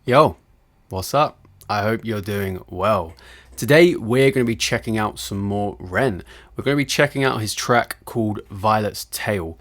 Yo, what's up? I hope you're doing well. Today we're going to be checking out some more Ren. We're going to be checking out his track called Violet's Tale.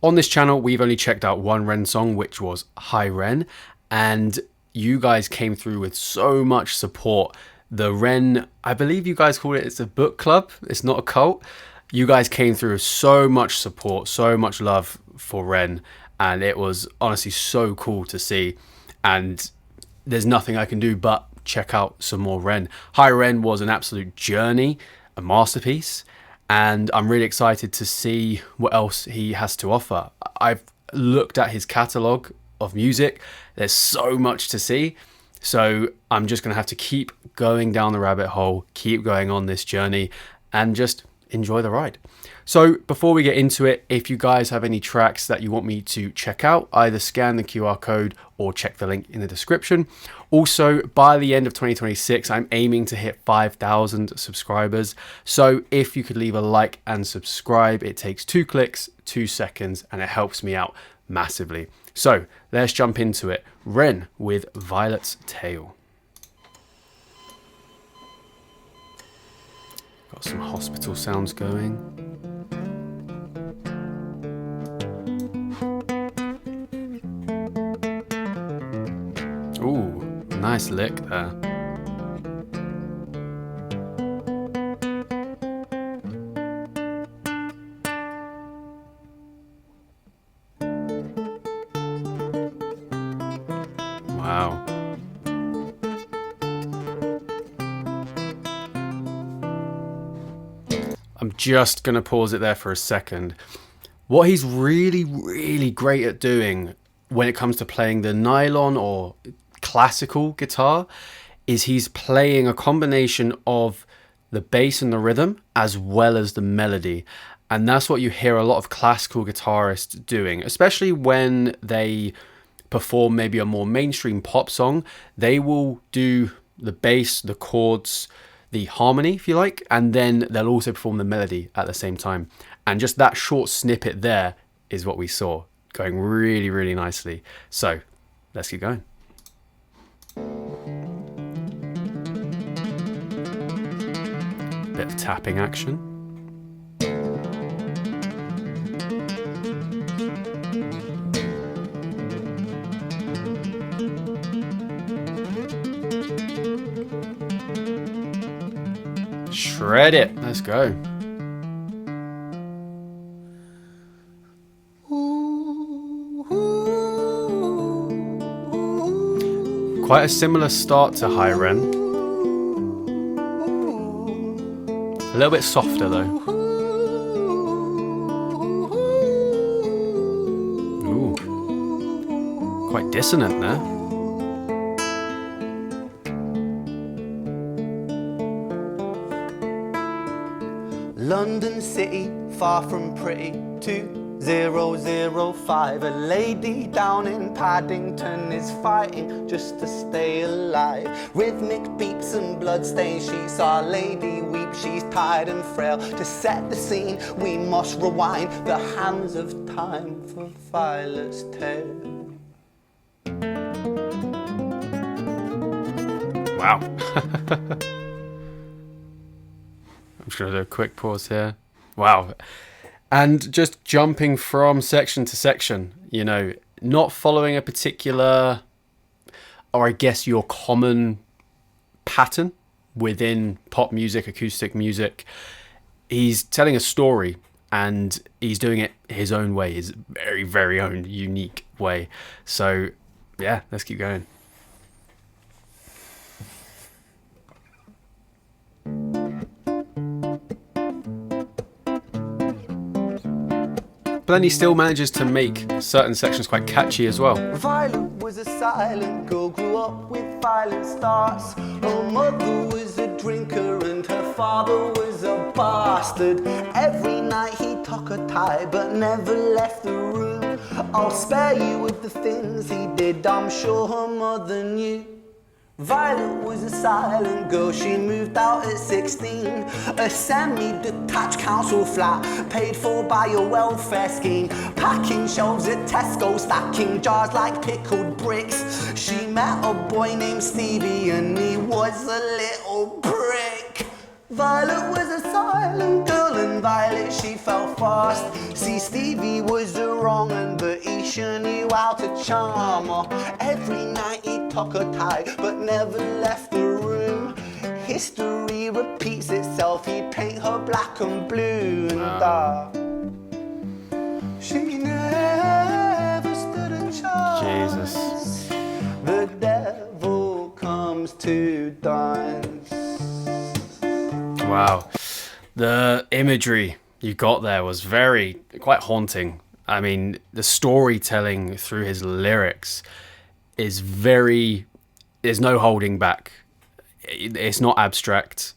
On this channel we've only checked out one Ren song, which was Hi Ren, and you guys came through with so much support. The Ren, I believe you guys call it's a book club, it's not a cult. You guys came through with so much support, so much love for Ren, and it was honestly so cool to see. And there's nothing I can do but check out some more Ren. Hi Ren was an absolute journey, a masterpiece, and I'm really excited to see what else he has to offer. I've looked at his catalogue of music. There's so much to see, so I'm just going to have to keep going down the rabbit hole, keep going on this journey, and just enjoy the ride. So before we get into it, if you guys have any tracks that you want me to check out, either scan the QR code or check the link in the description. Also, by the end of 2026, I'm aiming to hit 5,000 subscribers. So if you could leave a like and subscribe, it takes 2 clicks, 2 seconds, and it helps me out massively. So let's jump into it. Ren with Violet's Tale. Got some hospital sounds going. Ooh, nice lick there. Wow. I'm just going to pause it there for a second. What he's really great at doing when it comes to playing the nylon or classical guitar is he's playing a combination of the bass and the rhythm as well as the melody. And that's what you hear a lot of classical guitarists doing, especially when they perform maybe a more mainstream pop song. They will do the bass, the chords, the harmony, if you like, and then they'll also perform the melody at the same time. And just that short snippet there is what we saw, going really nicely. So let's keep going. Bit of tapping action. Shred it. Let's go. Quite a similar start to Hi Ren. A little bit softer though. Ooh. Quite dissonant there. London City, far from pretty, 2005. A lady down in Paddington is fighting just to stay alive. Rhythmic beats and bloodstains, she saw a lady weep, she's tired and frail. To set the scene, we must rewind the hands of time for Violet's Tale. Wow. I'm just going to do a quick pause here. Wow. And just jumping from section to section, you know, not following a particular, or I guess your common pattern within pop music, acoustic music. He's telling a story and he's doing it his own way, his very own unique way. So yeah, let's keep going. But then he still manages to make certain sections quite catchy as well. Violet was a silent girl, grew up with violent starts. Her mother was a drinker and her father was a bastard. Every night he took a tie but never left the room. I'll spare you with the things he did, I'm sure her mother knew. Violet was a silent girl, she moved out at 16. A semi-detached council flat, paid for by a welfare scheme. Packing shelves at Tesco, stacking jars like pickled bricks. She met a boy named Stevie and he was a little prick. Violet was a silent girl and Violet she fell fast. See, Stevie was a wrong un, but he sure knew how to charm her. Every night he took her tight, but never left the room. History repeats itself, he'd paint her black and blue and dark. She never stood a chance. Jesus. The devil comes to dance. Wow. The imagery you got there was quite haunting. I mean, the storytelling through his lyrics is there's no holding back. It's not abstract.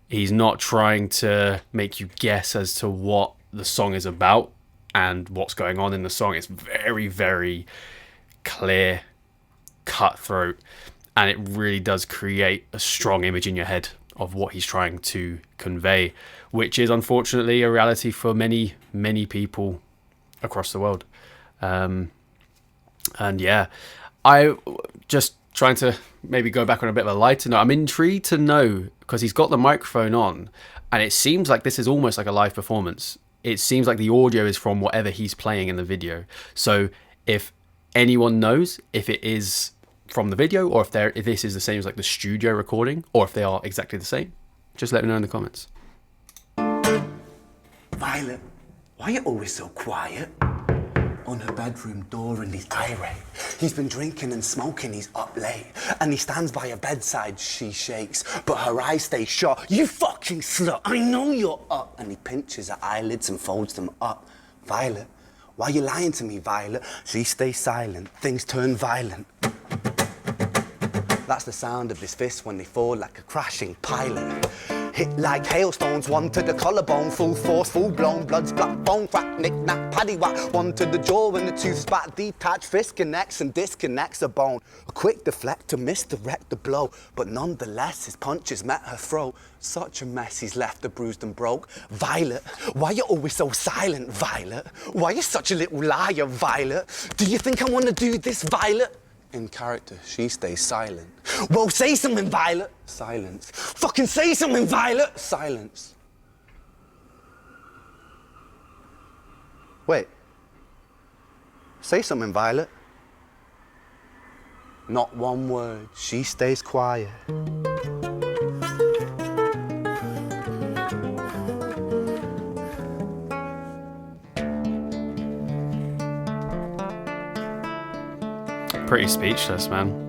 He's not trying to make you guess as to what the song is about and what's going on in the song. It's very, very clear, cutthroat, and it really does create a strong image in your head of what he's trying to convey, which is unfortunately a reality for many, many people across the world. And yeah, I just trying to maybe go back on a bit of a lighter note. I'm intrigued to know, because he's got the microphone on and it seems like this is almost like a live performance. It seems like the audio is from whatever he's playing in the video. So if anyone knows if it is from the video or if this is the same as like the studio recording, or if they are exactly the same, just let me know in the comments. Violet, why are you always so quiet? On her bedroom door and he's irate. He's been drinking and smoking, he's up late. And he stands by her bedside, she shakes, but her eyes stay shut. You fucking slut, I know you're up. And he pinches her eyelids and folds them up. Violet, why are you lying to me, Violet? She stays silent, things turn violent. That's the sound of his fists when they fall like a crashing pilot. Hit like hailstones, one to the collarbone, full force, full blown, blood's black bone, crack, knick, knack, paddywhack, one to the jaw and the tooth spat, detached fist connects and disconnects a bone. A quick deflect to misdirect the blow, but nonetheless his punches met her throat. Such a mess he's left her bruised and broke. Violet, why you always so silent, Violet? Why you such a little liar, Violet? Do you think I wanna do this, Violet? In character, she stays silent. Well, say something, Violet. Silence. Fucking say something, Violet. Silence. Wait. Say something, Violet. Not one word. She stays quiet. Pretty speechless, man.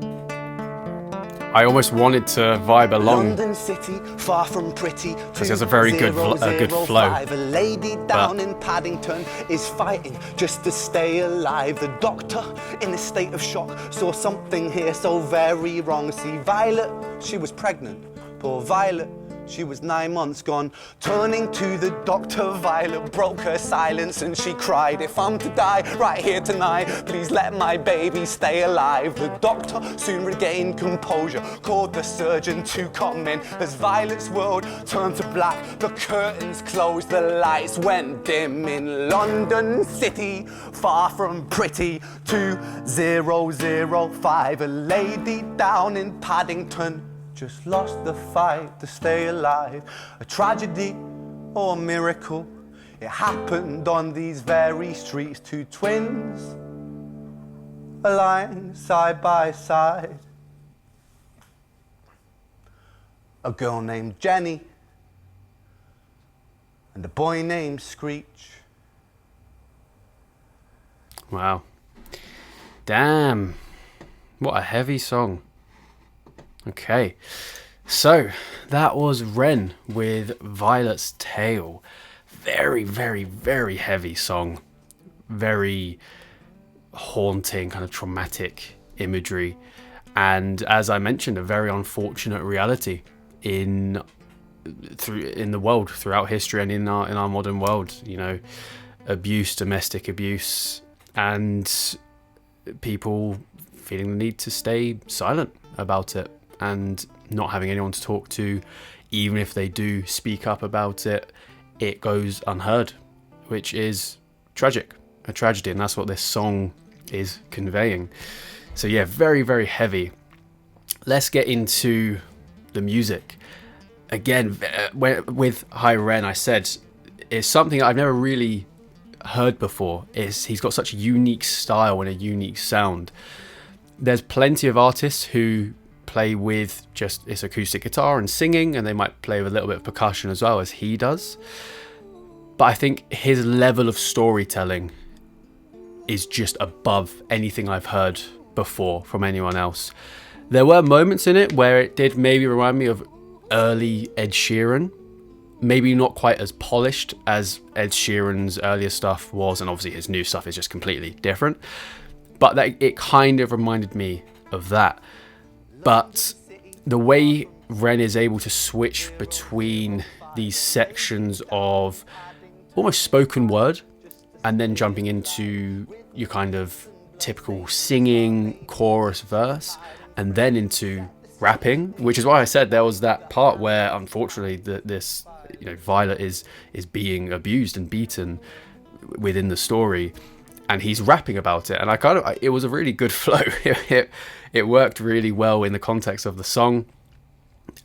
I almost wanted to vibe along. London city, far from pretty. Because he has a very good flow. A lady down in Paddington is fighting just to stay alive. The doctor, in a state of shock, saw something here so very wrong. See, Violet, she was pregnant. Poor Violet, she was 9 months gone. Turning to the doctor, Violet broke her silence and she cried, if I'm to die right here tonight, please let my baby stay alive. The doctor soon regained composure, called the surgeon to come in. As Violet's world turned to black, the curtains closed, the lights went dim. In London city, far from pretty, 2005, a lady down in Paddington just lost the fight to stay alive. A tragedy or a miracle, it happened on these very streets. Two twins aligned side by side. A girl named Jenny and a boy named Screech. Wow. Damn. What a heavy song. Okay, so that was Ren with Violet's Tale. Very, very, very heavy song. Very haunting, kind of traumatic imagery. And as I mentioned, a very unfortunate reality in the world, throughout history and in our modern world. You know, abuse, domestic abuse, and people feeling the need to stay silent about it. and not having anyone to talk to. Even if they do speak up about it, it goes unheard, which is tragic, a tragedy, and that's what this song is conveying. So yeah, very, very heavy. Let's get into the music. Again, with High Ren, I said, it's something I've never really heard before. He's got such a unique style and a unique sound. There's plenty of artists who play with just this acoustic guitar and singing, and they might play with a little bit of percussion as well, as he does. But I think his level of storytelling is just above anything I've heard before from anyone else. There were moments in it where it did maybe remind me of early Ed Sheeran, maybe not quite as polished as Ed Sheeran's earlier stuff was, and obviously his new stuff is just completely different, but it kind of reminded me of that. But the way Ren is able to switch between these sections of almost spoken word and then jumping into your kind of typical singing chorus verse and then into rapping, which is why I said there was that part where unfortunately this Violet is being abused and beaten within the story, and he's rapping about it, and it was a really good flow. It worked really well in the context of the song,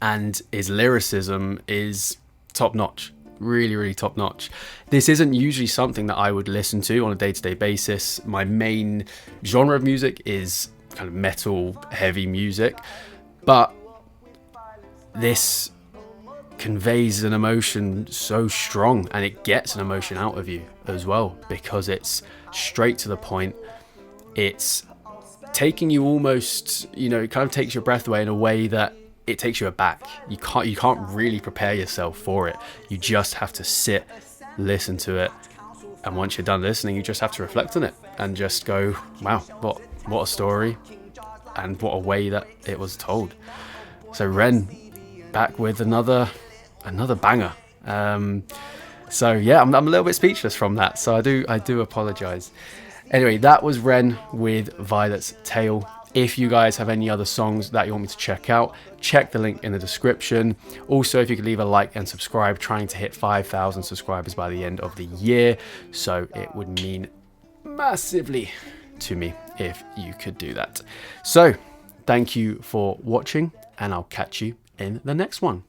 and his lyricism is top notch, really, really top notch. This isn't usually something that I would listen to on a day-to-day basis. My main genre of music is kind of metal, heavy music, but this conveys an emotion so strong, and it gets an emotion out of you as well, because it's straight to the point. It's taking you almost, it kind of takes your breath away in a way that it takes you aback. You can't really prepare yourself for it. You just have to sit, listen to it, and once you're done listening, you just have to reflect on it and just go, wow, what a story, and what a way that it was told. So Ren back with another banger. So yeah, I'm a little bit speechless from that, so I do apologize. Anyway, that was Ren with Violet's Tale. If you guys have any other songs that you want me to check out, check the link in the description. Also, if you could leave a like and subscribe, trying to hit 5,000 subscribers by the end of the year, so it would mean massively to me if you could do that. So thank you for watching, and I'll catch you in the next one.